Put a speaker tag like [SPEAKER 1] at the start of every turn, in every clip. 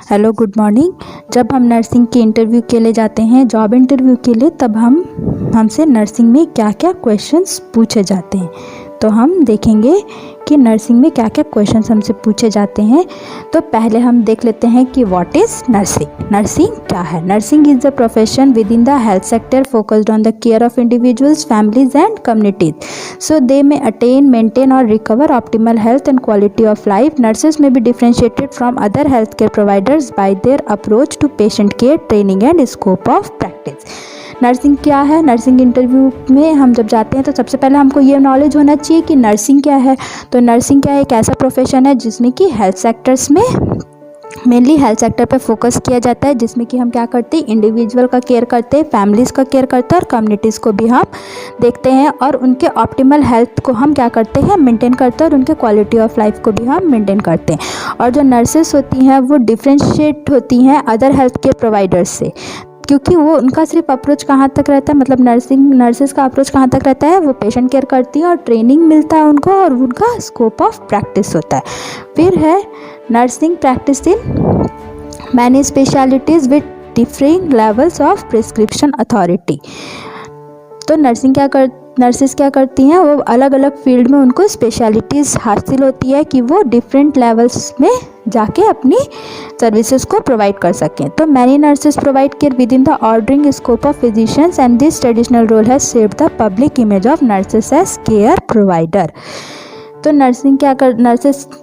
[SPEAKER 1] Hello, good morning. जब हम nursing के इंटरव्यू के लिए जाते हैं, जॉब इंटरव्यू के लिए, तब हमसे नर्सिंग में क्या क्या क्वेश्चंस पूछे जाते हैं। तो हम देखेंगे कि नर्सिंग में क्या क्या क्वेश्चंस हमसे पूछे जाते हैं। तो पहले हम देख लेते हैं कि व्हाट इज़ नर्सिंग। नर्सिंग क्या है? Nursing is the profession with in the health sector focused on the care of individuals, families and communities, so they may attain, maintain or recover optimal health and quality of life. Nurses may be differentiated from other healthcare providers by their approach to patient care, training and scope of practice. Nursing क्या है? Nursing interview में हम जब जाते हैं तो सबसे पहले हमको ये नॉलेज होना चाहिए कि नर्सिंग क्या है। तो नर्सिंग क्या है? एक ऐसा प्रोफेशन है जिसमें कि हेल्थ सेक्टर्स में मेनली हेल्थ सेक्टर पे फोकस किया जाता है, जिसमें कि हम क्या करते हैं, इंडिविजुअल का केयर करते हैं, फैमिलीज़ का केयर करते हैं और कम्युनिटीज़ को भी हम देखते हैं, और उनके ऑप्टिमल हेल्थ को हम क्या करते हैं, मेंटेन करते हैं, और उनके क्वालिटी ऑफ लाइफ को भी हम मेंटेन करते हैं। और जो नर्सेस होती हैं वो डिफ्रेंशिएट होती हैं अदर हेल्थ केयर प्रोवाइडर्स से, क्योंकि वो उनका सिर्फ अप्रोच कहाँ तक रहता है, मतलब नर्सेस का अप्रोच कहाँ तक रहता है, वो पेशेंट केयर करती हैं और ट्रेनिंग मिलता है उनको, और उनका स्कोप ऑफ प्रैक्टिस होता है। फिर है nursing practice in many specialities with differing levels of prescription authority. तो नर्सेस क्या करती हैं, वो अलग अलग फील्ड में उनको स्पेशलिटीज़ हासिल होती है कि वो डिफरेंट लेवल्स में जाके अपनी सर्विसेज को प्रोवाइड कर सकें। तो many nurses provide care within the ordering scope of physicians and this traditional role has shaped the public image of nurses as care provider. तो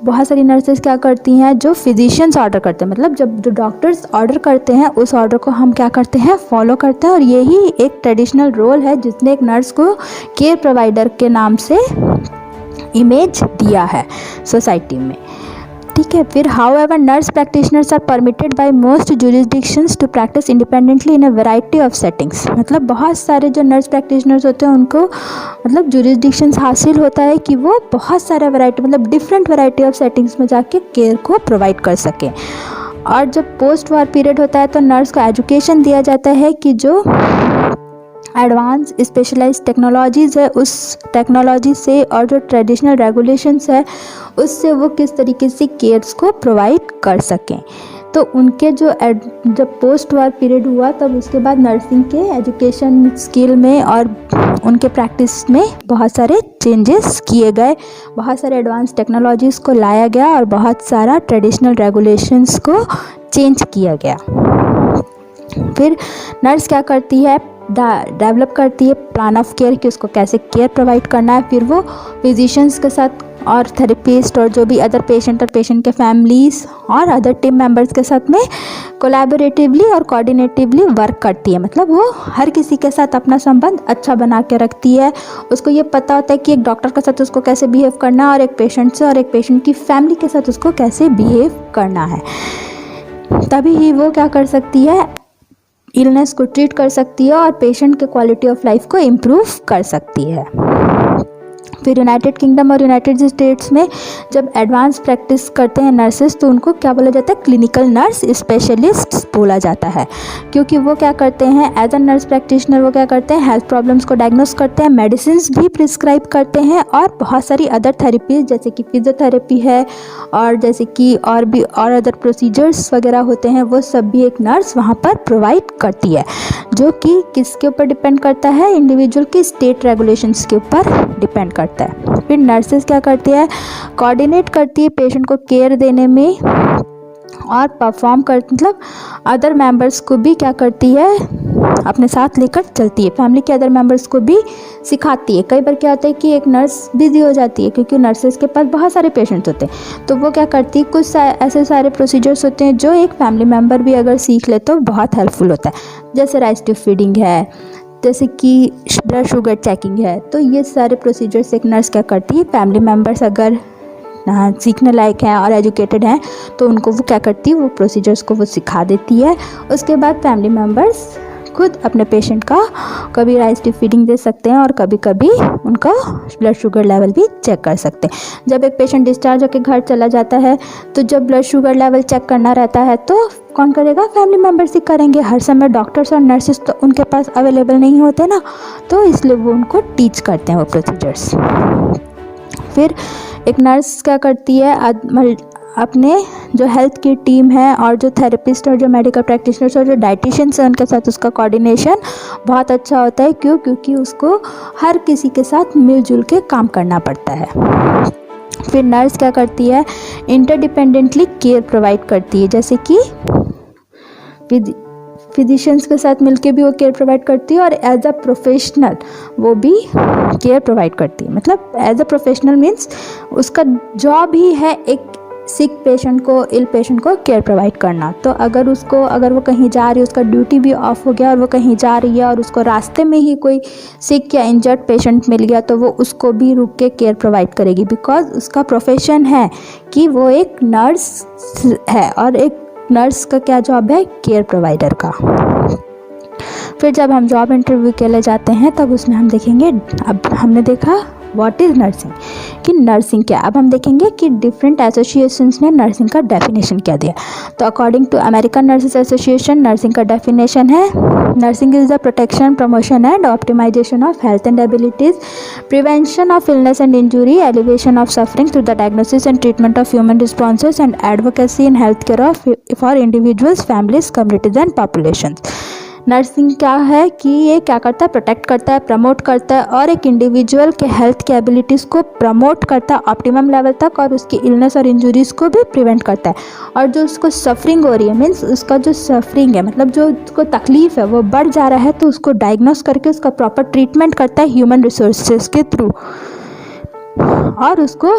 [SPEAKER 1] बहुत सारी नर्सेस क्या करती हैं, जो फिजिशियंस ऑर्डर करते हैं, मतलब जो डॉक्टर्स ऑर्डर करते हैं उस ऑर्डर को हम क्या करते हैं, फॉलो करते हैं, और यही एक ट्रेडिशनल रोल है जिसने एक नर्स को केयर प्रोवाइडर के नाम से इमेज दिया है सोसाइटी में। ठीक है। फिर however nurse practitioners are permitted by most jurisdictions to practice independently in a variety of settings. मतलब बहुत सारे जो नर्स प्रैक्टिशनर्स होते हैं उनको मतलब जुरिसडिक्शंस हासिल होता है कि वो बहुत सारा वैरायटी, मतलब डिफरेंट वैरायटी ऑफ सेटिंग्स में जाके केयर को प्रोवाइड कर सकें। और जब पोस्ट वॉर पीरियड होता है तो नर्स को एजुकेशन दिया जाता है कि जो एडवांस स्पेशलाइज्ड टेक्नोलॉजीज़ है उस टेक्नोलॉजी से, और जो ट्रेडिशनल रेगुलेशंस है उससे वो किस तरीके से केयर्स को प्रोवाइड कर सकें। तो उनके जब पोस्ट वॉर पीरियड हुआ तब उसके बाद नर्सिंग के एजुकेशन स्किल में और उनके प्रैक्टिस में बहुत सारे चेंजेस किए गए, बहुत सारे एडवांस टेक्नोलॉजीज़ को लाया गया और बहुत सारा ट्रेडिशनल रेगुलेशंस को चेंज किया गया। फिर नर्स क्या करती है, डेवलप करती है प्लान ऑफ केयर कि उसको कैसे केयर प्रोवाइड करना है। फिर वो फिजिशियंस के साथ और थेरेपिस्ट और जो भी अदर पेशेंट और पेशेंट के फैमिलीज़ और अदर टीम मेंबर्स के साथ में कोलैबोरेटिवली और कोऑर्डिनेटिवली वर्क करती है। मतलब वो हर किसी के साथ अपना संबंध अच्छा बना के रखती है। उसको ये पता होता है कि एक डॉक्टर के साथ उसको कैसे बिहेव करना है और एक पेशेंट से और एक पेशेंट की फैमिली के साथ उसको कैसे बिहेव करना है। तभी ही वो क्या कर सकती है, इलनेस को ट्रीट कर सकती है और पेशेंट के क्वालिटी ऑफ लाइफ को इम्प्रूव कर सकती है। फिर यूनाइटेड किंगडम और यूनाइटेड स्टेट्स में जब एडवांस प्रैक्टिस करते हैं नर्सेस तो उनको क्या बोला जाता है, क्लिनिकल नर्स स्पेशलिस्ट बोला जाता है, क्योंकि वो क्या करते हैं, एज अ नर्स प्रैक्टिशनर वो क्या करते हैं, हेल्थ प्रॉब्लम्स को डायग्नोस करते हैं, मेडिसिन भी प्रिस्क्राइब करते हैं, और बहुत सारी अदर थेरेपीज जैसे कि फिजियोथेरेपी है और जैसे कि और अदर प्रोसीजर्स वगैरह होते हैं, वो सब भी एक नर्स वहाँ पर प्रोवाइड करती है, जो कि किसके ऊपर डिपेंड करता है, इंडिविजुअल के स्टेट रेगुलेशंस के ऊपर डिपेंड करता है। फिर नर्सेस क्या करती है, कोऑर्डिनेट करती है पेशेंट को केयर देने में और परफॉर्म कर, मतलब अदर मेंबर्स को भी क्या करती है, अपने साथ लेकर चलती है, फैमिली के अदर मेंबर्स को भी सिखाती है। कई बार क्या होता है कि एक नर्स बिजी हो जाती है क्योंकि नर्सेस के पास बहुत सारे पेशेंट्स होते हैं, तो वो क्या करती है, कुछ ऐसे सारे प्रोसीजर्स होते हैं जो एक फैमिली मेम्बर भी अगर सीख ले तो बहुत हेल्पफुल होता है, जैसे राइस ट्यूब फीडिंग है, जैसे कि ब्लड शुगर चेकिंग है। तो ये सारे प्रोसीजर्स एक नर्स क्या करती है, फैमिली मेम्बर्स अगर सीखने लायक हैं और एजुकेटेड हैं तो उनको वो क्या करती है, वो प्रोसीजर्स को वो सिखा देती है। उसके बाद फैमिली मेम्बर्स खुद अपने पेशेंट का कभी राइस ट्यूब फीडिंग दे सकते हैं और कभी कभी उनका ब्लड शुगर लेवल भी चेक कर सकते हैं। जब एक पेशेंट डिस्चार्ज होकर घर चला जाता है तो जब ब्लड शुगर लेवल चेक करना रहता है तो कौन करेगा, फैमिली मेम्बर्स ही करेंगे। हर समय डॉक्टर्स और नर्सेस तो उनके पास अवेलेबल नहीं होते ना, तो इसलिए वो उनको टीच करते हैं वो प्रोसीजर्स। फिर एक नर्स क्या करती है, अपने जो हेल्थ की टीम है और जो थेरेपिस्ट और जो मेडिकल प्रैक्टिशनर्स और जो डाइटिशियंस हैं उनके साथ उसका कोऑर्डिनेशन बहुत अच्छा होता है। क्यों? क्योंकि उसको हर किसी के साथ मिलजुल के काम करना पड़ता है। फिर नर्स क्या करती है? इंटरडिपेंडेंटली केयर प्रोवाइड करती है, जैसे कि फिजिशियंस के साथ मिलके भी वो केयर प्रोवाइड करती है और एज अ प्रोफेशनल वो भी केयर प्रोवाइड करती है। मतलब एज अ प्रोफेशनल मीन्स उसका जॉब ही है एक सिक पेशेंट को, इल पेशेंट को केयर प्रोवाइड करना। तो अगर वो कहीं जा रही है, उसका ड्यूटी भी ऑफ हो गया और वो कहीं जा रही है और उसको रास्ते में ही कोई सिक या इंजर्ड पेशेंट मिल गया तो वो उसको भी रुक के केयर प्रोवाइड करेगी, बिकॉज उसका प्रोफेशन है कि वो एक नर्स है और एक नर्स का क्या जॉब है? केयर प्रोवाइडर का। फिर जब हम जॉब इंटरव्यू के लिए जाते हैं तब उसमें हम देखेंगे, अब हमने देखा व्हाट इज़ नर्सिंग, कि नर्सिंग क्या। अब हम देखेंगे कि डिफरेंट एसोसिएशंस ने नर्सिंग का डेफिनेशन क्या दिया। तो according to American nurses association nursing का डेफिनेशन है, nursing is the protection, promotion and optimization of health and abilities, prevention of illness and injury, elevation of suffering through the diagnosis and treatment of human responses and advocacy in health care of for individuals, families, communities and populations. Nursing क्या है कि ये क्या करता है? Protect करता है, promote करता है और एक इंडिविजुअल के हेल्थ के एबिलिटीज़ को प्रमोट करता है ऑप्टिमम लेवल तक और उसकी इलनेस और इंजरीज़ को भी प्रिवेंट करता है। और जो उसको सफरिंग हो रही है, मीन्स उसका जो सफरिंग है, मतलब जो उसको तकलीफ़ है वो बढ़ जा रहा है, तो उसको डायग्नोस करके उसका प्रॉपर ट्रीटमेंट करता है ह्यूमन रिसोर्सेज के थ्रू। और उसको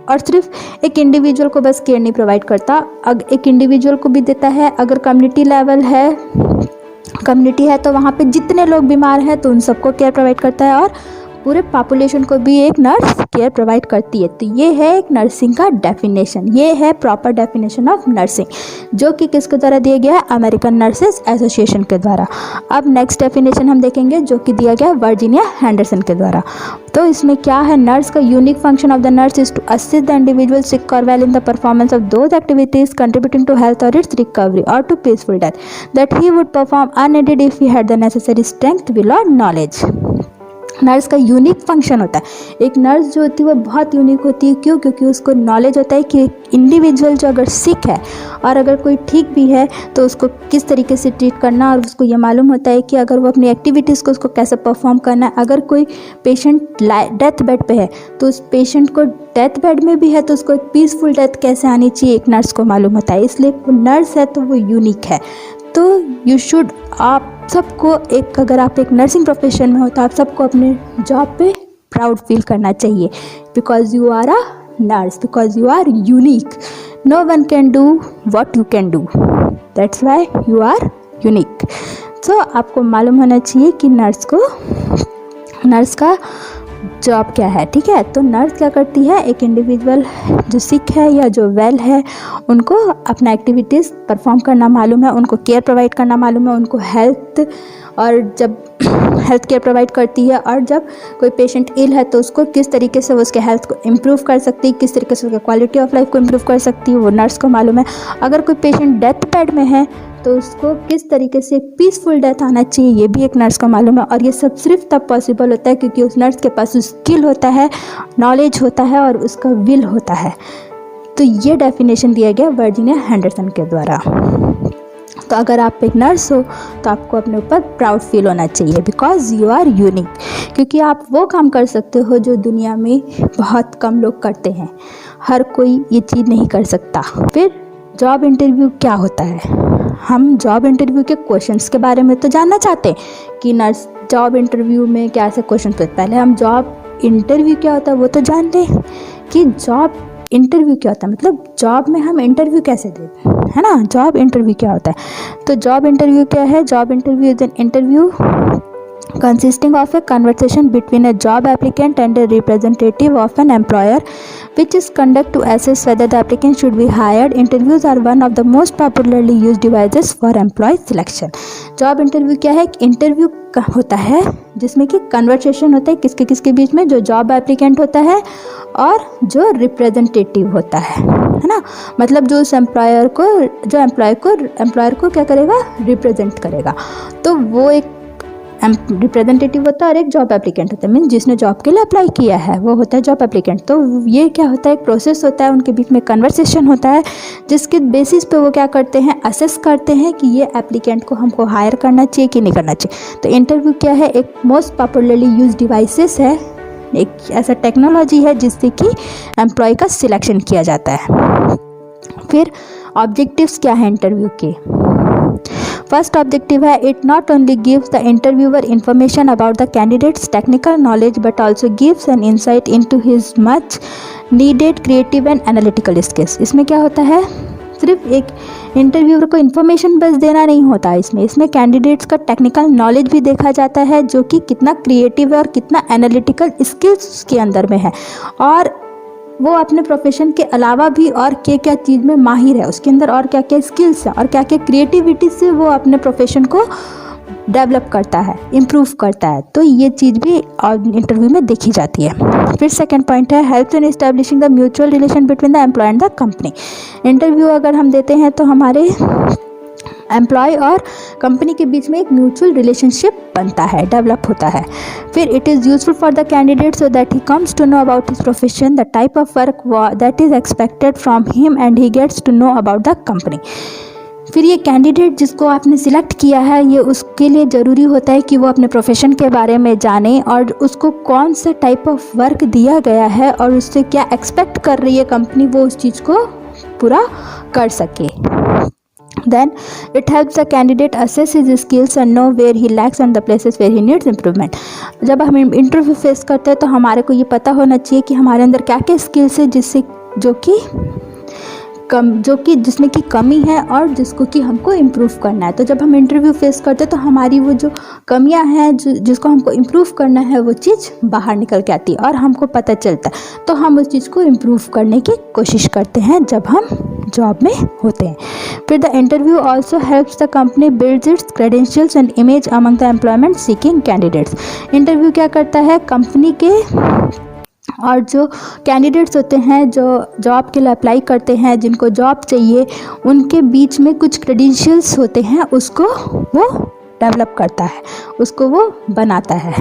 [SPEAKER 1] और सिर्फ एक इंडिविजुअल को बस केयर नहीं प्रोवाइड करता, एक इंडिविजुअल को भी देता है। अगर कम्युनिटी है तो वहाँ पे जितने लोग बीमार हैं तो उन सबको केयर प्रोवाइड करता है और पूरे पॉपुलेशन को भी एक नर्स केयर प्रोवाइड करती है। तो ये है एक नर्सिंग का डेफिनेशन, ये है प्रॉपर डेफिनेशन ऑफ नर्सिंग, जो कि किसके द्वारा दिया गया है? अमेरिकन नर्सेस एसोसिएशन के द्वारा। अब नेक्स्ट डेफिनेशन हम देखेंगे जो कि दिया गया है वर्जीनिया हैंडरसन के द्वारा। तो इसमें क्या है? नर्स का unique function of the nurse is to assist the individual sick or well in the performance of those activities contributing to health or its recovery or to peaceful death that he would perform unaided if he had the necessary strength, will or knowledge. Nurse का unique function होता है। एक nurse जो होती है वो बहुत unique होती है। क्यों? क्योंकि उसको नॉलेज होता है कि एक इंडिविजुअल जो अगर सिक है और अगर कोई ठीक भी है तो उसको किस तरीके से ट्रीट करना, और उसको ये मालूम होता है कि अगर वो अपनी एक्टिविटीज़ को उसको कैसे परफॉर्म करना है। अगर कोई पेशेंट डेथ बेड पे है तो उस पेशेंट को डेथ बेड में भी है तो उसको एक पीसफुल डेथ कैसे आनी चाहिए एक नर्स को मालूम होता है। इसलिए वो नर्स है तो वो यूनिक है। तो यू शुड, आप सबको एक, अगर आप एक नर्सिंग प्रोफेशन में हो तो आप सबको अपने जॉब पे प्राउड फील करना चाहिए, because you are a nurse, because you are unique. No one can do what you can do, that's why you are unique. So आपको मालूम होना चाहिए कि नर्स का जॉब क्या है। ठीक है, तो नर्स क्या करती है? एक इंडिविजुअल जो सिक है या जो वेल है उनको अपना एक्टिविटीज़ परफॉर्म करना मालूम है, उनको केयर प्रोवाइड करना मालूम है, उनको हेल्थ, और जब हेल्थ केयर प्रोवाइड करती है और जब कोई पेशेंट इल है तो उसको किस तरीके से वो उसके हेल्थ को इम्प्रूव कर सकती है, किस तरीके से उसके क्वालिटी ऑफ लाइफ को इम्प्रूव कर सकती है, वो नर्स को मालूम है। अगर कोई पेशेंट डेथ बेड में है तो उसको किस तरीके से पीसफुल डेथ आना चाहिए ये भी एक नर्स को मालूम है। और ये सब सिर्फ तब पॉसिबल होता है क्योंकि उस नर्स के पास स्किल होता है, नॉलेज होता है और उसका विल होता है। तो ये डेफिनेशन दिया गया वर्जीनिया हैंडरसन के द्वारा। तो अगर आप एक नर्स हो तो आपको अपने ऊपर प्राउड फील होना चाहिए, बिकॉज यू आर यूनिक, क्योंकि आप वो काम कर सकते हो जो दुनिया में बहुत कम लोग करते हैं। हर कोई ये चीज़ नहीं कर सकता। फिर जॉब इंटरव्यू क्या होता है? हम जॉब इंटरव्यू के क्वेश्चंस के बारे में तो जानना चाहते हैं कि नर्स जॉब इंटरव्यू में क्या ऐसे क्वेश्चन होते हैं। पहले हम जॉब इंटरव्यू क्या होता है वो तो जान लें कि जॉब इंटरव्यू क्या होता है, मतलब जॉब में हम इंटरव्यू कैसे देते हैं, है ना। जॉब इंटरव्यू क्या होता है? तो जॉब इंटरव्यू क्या है? Job interview is an interview consisting of a conversation between a job applicant and a representative of an employer, which is conducted to assess whether the applicant should be hired. Interviews are one of the most popularly used devices for employee selection. Job interview क्या है? Interview होता है जिसमें कि conversation होता है किसके किसके बीच में, जो जॉब एप्लीकेंट होता है और जो रिप्रेजेंटेटिव होता है ना। मतलब जो उस एम्प्लॉयर को क्या करेगा? रिप्रेजेंट करेगा। तो वो एक रिप्रेजेंटेटिव होता है और एक जॉब एप्लीकेंट होता है, मीन्स जिसने जॉब के लिए अप्लाई किया है वो होता है जॉब एप्लीकेंट। तो ये क्या होता है, एक प्रोसेस होता है, उनके बीच में कन्वर्सेशन होता है जिसके बेसिस पे वो क्या करते हैं, असेस करते हैं कि ये एप्लीकेंट को हमको हायर करना चाहिए कि नहीं करना चाहिए। तो इंटरव्यू क्या है, एक मोस्ट पॉपुलरली यूज डिवाइसेस है, एक ऐसा टेक्नोलॉजी है जिससे कि एम्प्लॉय का सिलेक्शन किया जाता है। फिर ऑब्जेक्टिव्स क्या है इंटरव्यू के। फर्स्ट ऑब्जेक्टिव है, it not only gives the interviewer information about the candidates technical knowledge but also gives an insight into his much needed creative and analytical skills. इसमें क्या होता है, सिर्फ एक इंटरव्यूअर को इन्फॉर्मेशन बस देना नहीं होता है, इसमें कैंडिडेट्स का टेक्निकल नॉलेज भी देखा जाता है जो कि कितना क्रिएटिव है और कितना एनालिटिकल स्किल्स उसके अंदर में है, और वो अपने प्रोफेशन के अलावा भी और क्या क्या चीज़ में माहिर है, उसके अंदर और क्या क्या स्किल्स है और क्या क्या क्रिएटिविटी से वो अपने प्रोफेशन को डेवलप करता है, इम्प्रूव करता है। तो ये चीज़ भी इंटरव्यू में देखी जाती है। फिर सेकंड पॉइंट है, helps in establishing the mutual relation between the employ and the company. Interview अगर हम देते हैं तो हमारे एम्प्लॉय और कंपनी के बीच में एक म्यूचुअल रिलेशनशिप बनता है, डेवलप होता है। फिर it is useful for the candidate so that he comes to know about his profession, the type of work that is expected from him and he gets to know about the company. फिर ये candidate जिसको आपने select किया है, ये उसके लिए ज़रूरी होता है कि वो अपने प्रोफेशन के बारे में जाने और उसको कौन सा टाइप ऑफ वर्क दिया गया है और उससे क्या एक्सपेक्ट कर रही है कंपनी, वो उस चीज़ को पूरा कर सके। Then it helps the candidate assess his skills and know where he lacks and the places where he needs improvement. जब हम इंटरव्यू फेस करते हैं तो हमारे को ये पता होना चाहिए कि हमारे अंदर क्या क्या स्किल्स है जिससे जिसमें कि कमी है और जिसको कि हमको इम्प्रूव करना है। तो जब हम इंटरव्यू फेस करते हैं तो हमारी वो जो कमियां हैं जिसको हमको इम्प्रूव करना है वो चीज़ बाहर निकल के आती है और हमको पता चलता है, तो हम उस चीज़ को इम्प्रूव करने की कोशिश करते हैं जब हम जॉब में होते हैं। फिर the interview also helps the company builds it's credentials and image among the employment seeking candidates. Interview क्या करता है, कंपनी के और जो कैंडिडेट्स होते हैं जो जॉब के लिए अप्लाई करते हैं, जिनको जॉब चाहिए, उनके बीच में कुछ क्रेडेंशियल्स होते हैं, उसको वो डेवलप करता है, उसको वो बनाता है।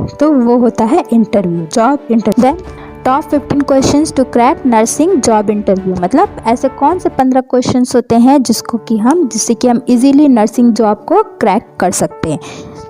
[SPEAKER 1] तो वो होता है interview, job interview. Then top 15 questions to crack nursing job interview, मतलब ऐसे कौन से 15 क्वेश्चंस होते हैं जिससे कि हम इजीली नर्सिंग जॉब को क्रैक कर सकते हैं।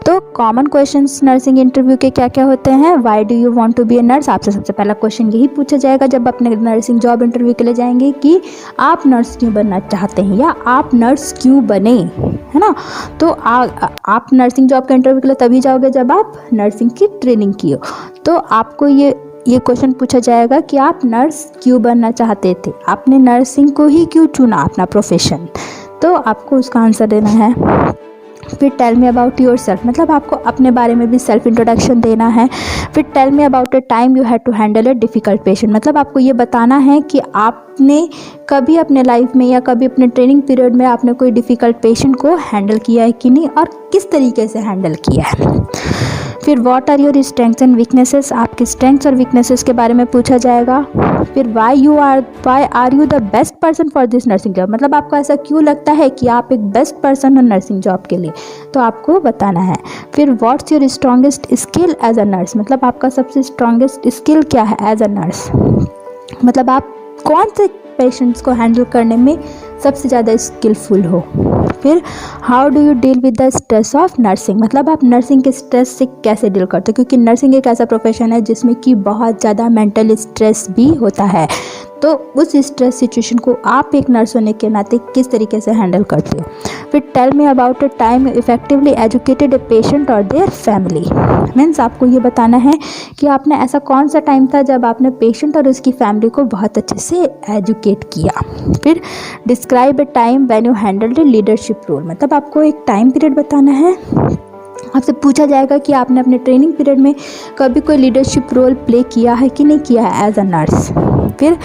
[SPEAKER 1] तो कॉमन क्वेश्चंस नर्सिंग इंटरव्यू के क्या क्या होते हैं। Why do you want to be a nurse, आपसे सबसे पहला क्वेश्चन यही पूछा जाएगा जब अपने नर्सिंग जॉब इंटरव्यू के लिए जाएंगे कि आप नर्स क्यों बनना चाहते हैं या आप नर्स क्यों बने, है ना। तो आप नर्सिंग जॉब के इंटरव्यू के लिए तभी जाओगे जब आप नर्सिंग की ट्रेनिंग की हो। तो आपको ये क्वेश्चन पूछा जाएगा कि आप नर्स क्यों बनना चाहते थे, आपने नर्सिंग को ही क्यों चुना अपना प्रोफेशन, तो आपको उसका आंसर देना है। फिर tell me about yourself, मतलब आपको अपने बारे में भी सेल्फ इंट्रोडक्शन देना है। फिर tell me about a time you had to handle a difficult patient, मतलब आपको ये बताना है कि आपने कभी अपने लाइफ में या कभी अपने ट्रेनिंग पीरियड में आपने कोई डिफ़िकल्ट पेशेंट को हैंडल किया है कि नहीं और किस तरीके से हैंडल किया है। फिर what are your strengths and weaknesses, आपके स्ट्रेंथ्स और वीकनेसेस के बारे में पूछा जाएगा। फिर why are you the best person for this nursing job, मतलब आपको ऐसा क्यों लगता है कि आप एक बेस्ट पर्सन हो नर्सिंग जॉब के लिए, तो आपको बताना है। फिर what's your strongest skill as a nurse, मतलब आपका सबसे स्ट्रॉन्गेस्ट स्किल क्या है एज अ नर्स, मतलब आप कौन से पेशेंट्स को हैंडल करने में सबसे ज़्यादा स्किलफुल हो। फिर how do you deal with the stress of nursing, मतलब आप नर्सिंग के स्ट्रेस से कैसे डील करते हो, क्योंकि नर्सिंग एक ऐसा प्रोफेशन है जिसमें कि बहुत ज़्यादा मेंटल स्ट्रेस भी होता है। तो उस स्ट्रेस सिचुएशन को आप एक नर्स होने के नाते किस तरीके से हैंडल करते हो। फिर tell me about a time you effectively educated a patient और देयर फैमिली, मीन्स आपको ये बताना है कि आपने ऐसा कौन सा टाइम था जब आपने पेशेंट और उसकी फैमिली को बहुत अच्छे से एजुकेट किया। फिर describe a time when you handled a leadership role, मतलब आपको एक टाइम पीरियड बताना है। आपसे पूछा जाएगा कि आपने अपने ट्रेनिंग पीरियड में कभी कोई लीडरशिप रोल प्ले किया है कि नहीं किया है एज अ नर्स। फिर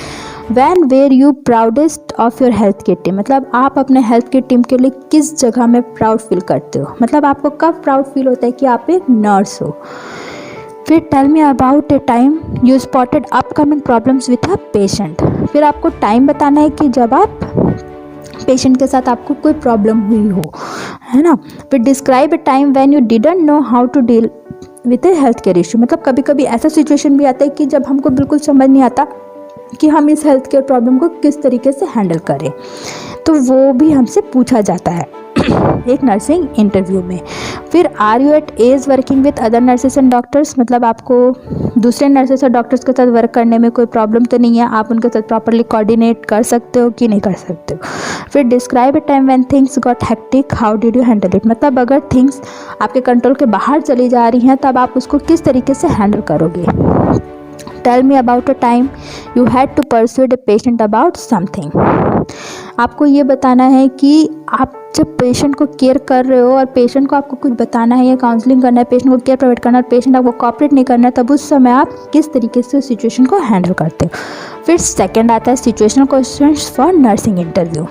[SPEAKER 1] when were you proudest of your health care team, मतलब आप अपने हेल्थ केयर टीम के लिए किस जगह में प्राउड फील करते हो, मतलब आपको कब प्राउड फील होता है कि आप एक नर्स हो। फिर tell me about a time you spotted upcoming problems with a patient, फिर आपको टाइम बताना है कि जब आप पेशेंट के साथ आपको कोई प्रॉब्लम हुई हो, है ना। फिर describe a time when you didn't know how to deal with a health care issue, मतलब कभी कभी ऐसा सिचुएशन भी आता है कि जब हमको बिल्कुल समझ नहीं आता कि हम इस हेल्थ केयर प्रॉब्लम को किस तरीके से हैंडल करें, तो वो भी हमसे पूछा जाता है एक नर्सिंग इंटरव्यू में। फिर are you at ease working with other nurses and doctors, मतलब आपको दूसरे नर्सेस और डॉक्टर्स के साथ वर्क करने में कोई प्रॉब्लम तो नहीं है, आप उनके साथ प्रॉपरली कोऑर्डिनेट कर सकते हो कि नहीं कर सकते हो। फिर describe a time when things got hectic, how did you handle it, मतलब अगर थिंग्स आपके कंट्रोल के बाहर चली जा रही हैं तब आप उसको किस तरीके से हैंडल करोगे। Tell me about a time you had to persuade a patient about something, आपको ये बताना है कि आप जब पेशेंट को केयर कर रहे हो और पेशेंट को आपको कुछ बताना है या काउंसलिंग करना है, पेशेंट को केयर प्रोवाइड करना है और पेशेंट आपको कॉपरेट नहीं करना है, तब उस समय आप किस तरीके से सिचुएशन को हैंडल करते हो। फिर सेकंड आता है situational questions for nursing interview,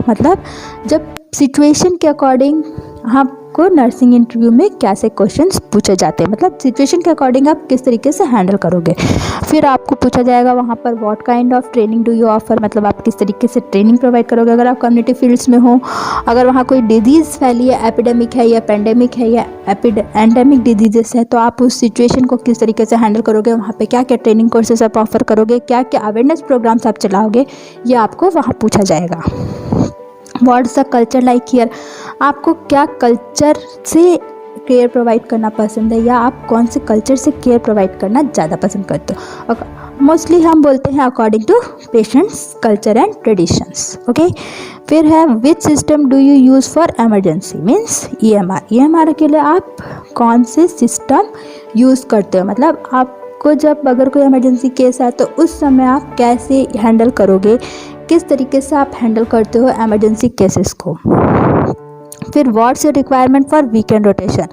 [SPEAKER 1] मतलब जब सिचुएशन के अकॉर्डिंग आपको नर्सिंग इंटरव्यू में कैसे क्वेश्चंस पूछे जाते हैं, मतलब सिचुएशन के अकॉर्डिंग आप किस तरीके से हैंडल करोगे। फिर आपको पूछा जाएगा वहाँ पर what kind of training do you offer, मतलब आप किस तरीके से ट्रेनिंग प्रोवाइड करोगे अगर आप कम्युनिटी फील्ड्स में हो, अगर वहाँ कोई डिजीज़ फैली है, एपिडेमिक है या पेंडेमिक है या एंडेमिक डिजीजेस है, तो आप उस सिचुएशन को किस तरीके से हैंडल करोगे, वहाँ पे क्या क्या ट्रेनिंग कोर्सेज आप ऑफर करोगे, क्या क्या अवेयरनेस प्रोग्राम्स आप चलाओगे, ये आपको वहाँ पूछा जाएगा। What's the culture like here, आपको क्या कल्चर से केयर प्रोवाइड करना पसंद है या आप कौन से कल्चर से केयर प्रोवाइड करना ज़्यादा पसंद करते हो। मोस्टली हम बोलते हैं according to patients culture and traditions, okay. फिर है which system do you use for emergency, means EMR के लिए आप कौन से सिस्टम यूज़ करते हो, मतलब आपको जब अगर कोई इमरजेंसी केस है तो उस समय आप कैसे हैंडल करोगे, किस तरीके से आप हैंडल करते हो इमरजेंसी केसेस को। फिर what's your requirement for weekend rotation,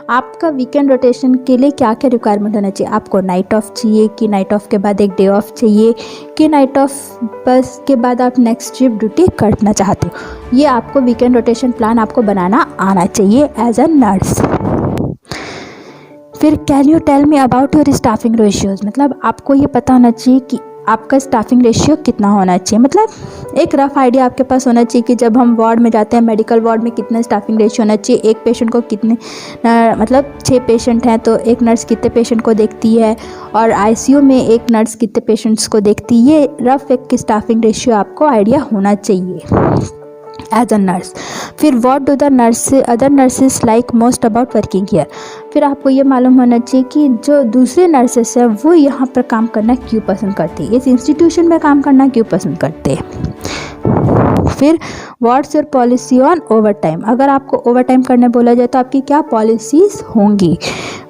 [SPEAKER 1] आपका वीकेंड रोटेशन के लिए क्या क्या रिक्वायरमेंट होना चाहिए, आपको नाइट ऑफ चाहिए कि नाइट ऑफ के बाद एक डे ऑफ चाहिए कि नाइट ऑफ बस के बाद आप नेक्स्ट शिफ्ट ड्यूटी करना चाहते हो, ये आपको वीकेंड रोटेशन प्लान आपको बनाना आना चाहिए एज अ नर्स। फिर can you tell me about your staffing ratios, मतलब आपको ये पता होना चाहिए कि आपका स्टाफिंग रेशियो कितना होना चाहिए, मतलब एक रफ आइडिया आपके पास होना चाहिए कि जब हम वार्ड में जाते हैं मेडिकल वार्ड में कितना स्टाफिंग रेशियो होना चाहिए, एक पेशेंट को कितने मतलब 6 पेशेंट हैं तो एक नर्स कितने पेशेंट को देखती है, और ICU में एक नर्स कितने पेशेंट्स को देखती है, ये रफ एक स्टाफिंग रेशियो आपको आइडिया होना चाहिए एज अ नर्स। फिर what do the other nurses like most about working here, फिर आपको ये मालूम होना चाहिए कि जो दूसरे नर्सेस हैं वो यहाँ पर काम करना क्यों पसंद करते हैं, इस इंस्टीट्यूशन में काम करना क्यों पसंद करते हैं। फिर what's your policy on over time, अगर आपको ओवर टाइम करने बोला जाए तो आपकी क्या पॉलिसीज़ होंगी।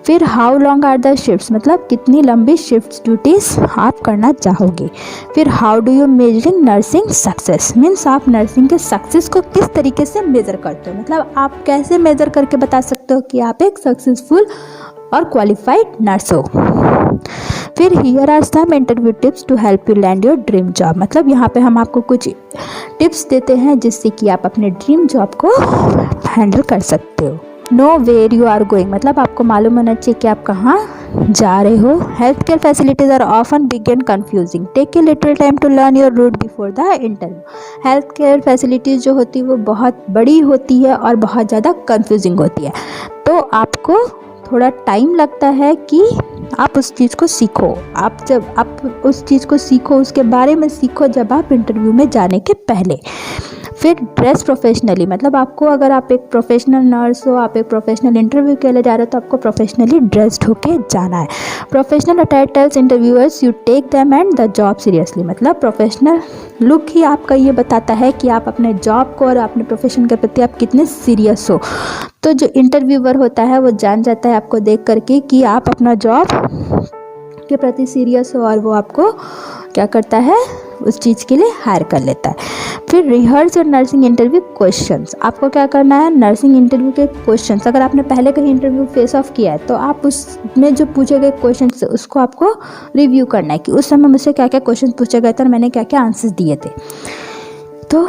[SPEAKER 1] फिर how long are the shifts, मतलब कितनी लंबी शिफ्ट्स ड्यूटीज़ आप करना चाहोगे। फिर how do you measuring nursing success, means आप नर्सिंग के सक्सेस को किस तरीके से मेज़र करते हो, मतलब आप कैसे मेज़र करके बता सकते हो कि आप एक सक्सेसफुल और क्वालिफाइड नर्स हो। फिर here are some interview tips to help you land your dream job, मतलब यहाँ पे हम आपको कुछ टिप्स देते हैं जिससे कि आप अपने ड्रीम जॉब को हैंडल कर सकते हो। Know where you are going, मतलब आपको मालूम होना चाहिए कि आप कहाँ जा रहे हो। Health care facilities are often big and confusing, take a little time to learn your route before the interview, health care facilities जो होती है वो बहुत बड़ी होती है और बहुत ज़्यादा कन्फ्यूजिंग होती है, तो आपको थोड़ा टाइम लगता है कि आप उस चीज़ को सीखो, जब आप उस चीज़ को सीखो उसके बारे में सीखो जब आप इंटरव्यू में जाने के पहले। फिर ड्रेस प्रोफेशनली, मतलब आपको अगर आप एक प्रोफेशनल नर्स हो, आप एक प्रोफेशनल इंटरव्यू के लिए जा रहे हो तो आपको प्रोफेशनली ड्रेस्ड होके जाना है। Professional attire tells interviewers you take them and the job seriously, मतलब प्रोफेशनल लुक ही आपका ये बताता है कि आप अपने जॉब को और अपने प्रोफेशन के प्रति आप कितने सीरियस हो। तो जो इंटरव्यूअर होता है वो जान जाता है आपको देख करके कि आप अपना जॉब के प्रति सीरियस हो और वो आपको क्या करता है, उस चीज़ के लिए हायर कर लेता है। फिर रिहर्स और नर्सिंग इंटरव्यू क्वेश्चंस, आपको क्या करना है, नर्सिंग इंटरव्यू के क्वेश्चंस अगर आपने पहले कहीं इंटरव्यू फेस ऑफ किया है तो आप उसमें जो पूछे गए क्वेश्चंस उसको आपको रिव्यू करना है कि उस समय मुझसे क्या क्या क्वेश्चन पूछे गए थे और मैंने क्या क्या आंसर्स दिए थे। तो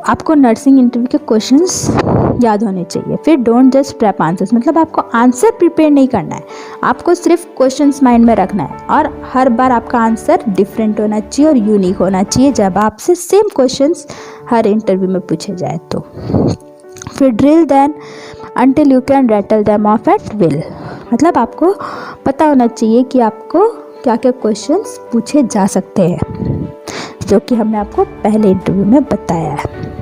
[SPEAKER 1] आपको नर्सिंग इंटरव्यू के क्वेश्चंस याद होने चाहिए। फिर डोंट जस्ट प्रेप आंसर्स, मतलब आपको आंसर प्रिपेयर नहीं करना है, आपको सिर्फ क्वेश्चंस माइंड में रखना है और हर बार आपका आंसर डिफरेंट होना चाहिए और यूनिक होना चाहिए जब आपसे सेम क्वेश्चंस हर इंटरव्यू में पूछे जाए तो। फिर drill them until you can rattle them off at will। मतलब आपको पता होना चाहिए कि आपको क्या क्या क्वेश्चंस पूछे जा सकते हैं, जो कि हमने आपको पहले इंटरव्यू में बताया है।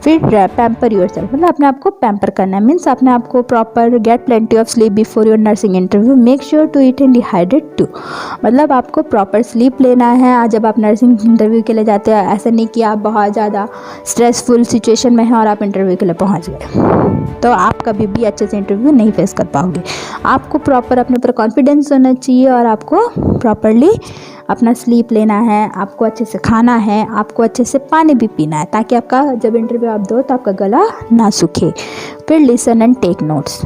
[SPEAKER 1] फिर पैम्पर योरसेल्फ, मतलब अपने आप को पैम्पर करना है, मीन्स अपने आप को proper get plenty of sleep before your nursing interview, make sure to eat and dehydrate too. मतलब आपको प्रॉपर स्लीप लेना है आज जब आप नर्सिंग इंटरव्यू के लिए जाते हैं। ऐसा नहीं कि आप बहुत ज़्यादा स्ट्रेसफुल सिचुएशन में हैं और आप इंटरव्यू के लिए पहुँच गए, तो आप कभी भी अच्छे से इंटरव्यू नहीं फेस कर पाओगे। आपको प्रॉपर अपने ऊपर कॉन्फिडेंस होना चाहिए और आपको प्रॉपरली अपना स्लीप लेना है, आपको अच्छे से खाना है, आपको अच्छे से पानी भी पीना है, ताकि आपका जब इंटरव्यू आप दो तो आपका गला ना सूखे। फिर लिसन एंड टेक नोट्स,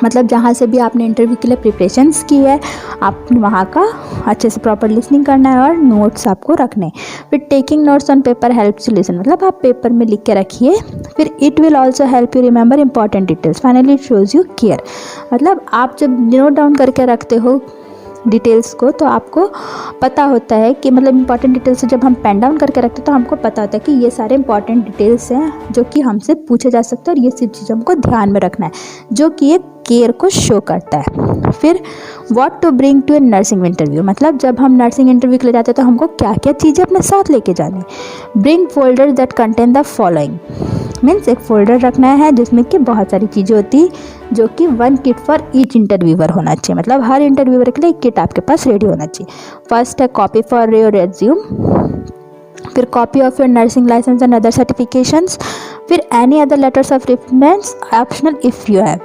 [SPEAKER 1] मतलब जहाँ से भी आपने इंटरव्यू के लिए प्रिपरेशंस की है आप वहाँ का अच्छे से प्रॉपर लिसनिंग करना है और नोट्स आपको रखने। फिर taking notes on paper helps to listen, मतलब आप पेपर में लिख के रखिए। फिर it will also help you remember important details, finally it shows you care. मतलब आप जब नोट डाउन करके रखते हो डिटेल्स को तो आपको पता होता है कि मतलब इंपॉर्टेंट डिटेल्स जब हम पेन डाउन करके रखते हैं तो हमको पता होता है कि ये सारे इंपॉर्टेंट डिटेल्स हैं जो कि हमसे पूछे जा सकते हैं और ये सब चीज़ हमको ध्यान में रखना है, जो कि एक केयर को शो करता है। फिर what to bring to a nursing interview, मतलब जब हम नर्सिंग इंटरव्यू के लिए जाते हैं तो हमको क्या क्या चीज़ें अपने साथ लेके जानी। Bring folder that contain the following, means एक फोल्डर रखना है जिसमें कि बहुत सारी चीज़ें होती जो कि 1 किट फॉर ईच इंटरव्यूअर होना चाहिए, मतलब हर इंटरव्यूअर के लिए एक किट आपके पास रेडी होना चाहिए। फर्स्ट है कॉपी फॉर योर रेज्यूम, फिर copy of your nursing licence and other certifications, फिर any other letters of reference optional if you have.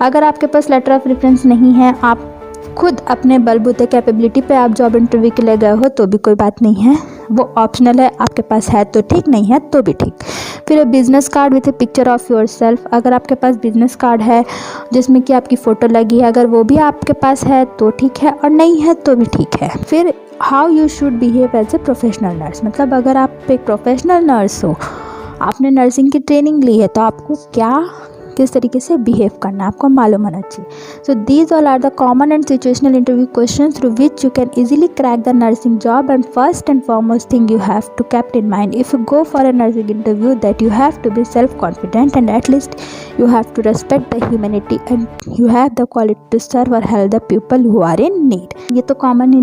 [SPEAKER 1] अगर आपके पास लेटर ऑफ रेफरेंस नहीं है, आप खुद अपने बलबूते कैपेबिलिटी पे आप जॉब इंटरव्यू के लिए गए हो तो भी कोई बात नहीं है, वो ऑप्शनल है। आपके पास है तो ठीक, नहीं है तो भी ठीक। फिर business card with A picture of your self, अगर आपके पास बिजनेस कार्ड है जिसमें कि आपकी फ़ोटो लगी है, अगर वो भी आपके पास है तो ठीक है और नहीं है तो भी ठीक है। फिर how you should behave as a professional nurse, मतलब अगर आप एक प्रोफेशनल नर्स हो, आपने नर्सिंग की ट्रेनिंग ली है तो आपको किस तरीके से बिहेव करना है आपको मालूम होना चाहिए। So these all are the common and situational interview question through which you can easily crack the nursing job. And first and foremost thing you have to keep in mind if you go for a nursing interview that you have to be self-confident and at least you have to respect the humanity and you have the quality to serve or help the people who are in need। ये तो common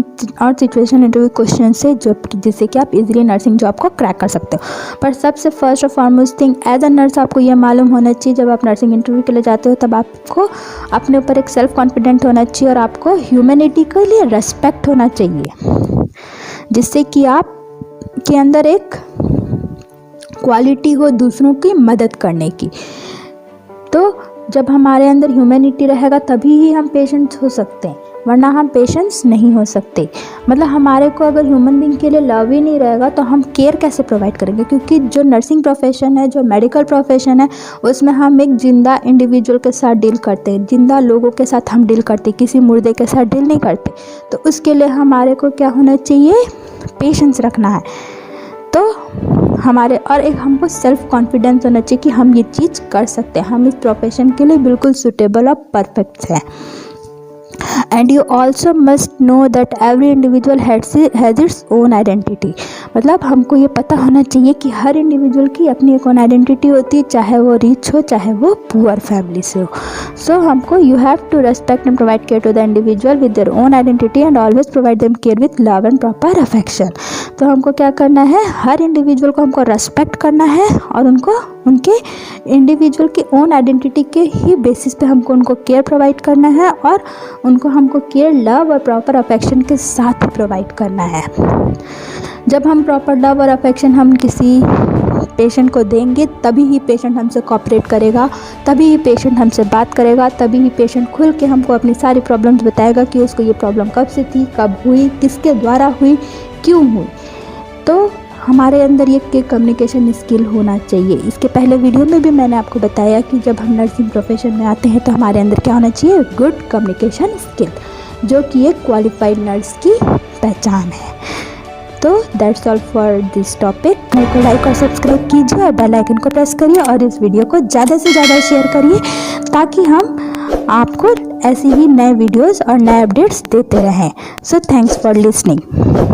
[SPEAKER 1] और situational interview question है जो जिससे कि आप easily nursing job को crack कर सकते हो। पर सबसे फर्स्ट और foremost thing as a nurse आपको ये मालूम होना चाहिए जब आप नर्सिंग इंटरव्यू के लिए जाते हो तब आपको अपने ऊपर एक सेल्फ कॉन्फिडेंट होना चाहिए और आपको ह्यूमैनिटी के लिए रेस्पेक्ट होना चाहिए, जिससे कि आप के अंदर एक क्वालिटी हो दूसरों की मदद करने की। तो जब हमारे अंदर ह्यूमैनिटी रहेगा तभी ही हम पेशेंट्स हो सकते हैं, वरना हम पेशेंट्स नहीं हो सकते। मतलब हमारे को अगर ह्यूमन बीइंग के लिए लव ही नहीं रहेगा तो हम केयर कैसे प्रोवाइड करेंगे, क्योंकि जो नर्सिंग प्रोफेशन है, जो मेडिकल प्रोफेशन है, उसमें हम एक जिंदा इंडिविजुअल के साथ डील करते हैं, जिंदा लोगों के साथ हम डील करते हैं, किसी मुर्दे के साथ डील नहीं करते। तो उसके लिए हमारे को क्या होना चाहिए, पेशेंस रखना है। तो हमारे और एक हमको सेल्फ कॉन्फिडेंस होना चाहिए कि हम ये चीज़ कर सकते हैं, हम इस प्रोफेशन के लिए बिल्कुल सूटेबल और परफेक्ट हैं। And you also must know that every individual has its own identity। मतलब हमको ये पता होना चाहिए कि हर इंडिविजुअल की अपनी एक ओन आइडेंटिटी होती है, चाहे वो रिच हो चाहे वो पुअर फैमिली से हो। सो हमको you have to respect and provide care to the individual with their own identity and always provide them care with love and proper affection. तो हमको क्या करना है, हर इंडिविजुअल को हमको रेस्पेक्ट करना है और उनको उनके इंडिविजुअल की ओन आइडेंटिटी के ही बेसिस पे हमको उनको केयर प्रोवाइड करना है और उनको हमको केयर, लव और प्रॉपर अफेक्शन के साथ प्रोवाइड करना है। जब हम प्रॉपर लव और अफेक्शन हम किसी पेशेंट को देंगे तभी ही पेशेंट हमसे कोऑपरेट करेगा, तभी ही पेशेंट हमसे बात करेगा, तभी ही पेशेंट खुल के हमको अपनी सारी प्रॉब्लम्स बताएगा कि उसको ये प्रॉब्लम कब से थी, कब हुई, किसके द्वारा हुई, क्यों हुई। तो हमारे अंदर ये कम्युनिकेशन स्किल होना चाहिए। इसके पहले वीडियो में भी मैंने आपको बताया कि जब हम नर्सिंग प्रोफेशन में आते हैं तो हमारे अंदर क्या होना चाहिए, गुड कम्युनिकेशन स्किल, जो कि एक क्वालिफाइड नर्स की पहचान है। तो that's all for this topic. मेरे को लाइक और सब्सक्राइब कीजिए और बेल आइकन को प्रेस करिए और इस वीडियो को ज़्यादा से ज़्यादा शेयर करिए ताकि हम आपको ऐसे ही नए वीडियोस और नए अपडेट्स देते रहें। So thanks for listening.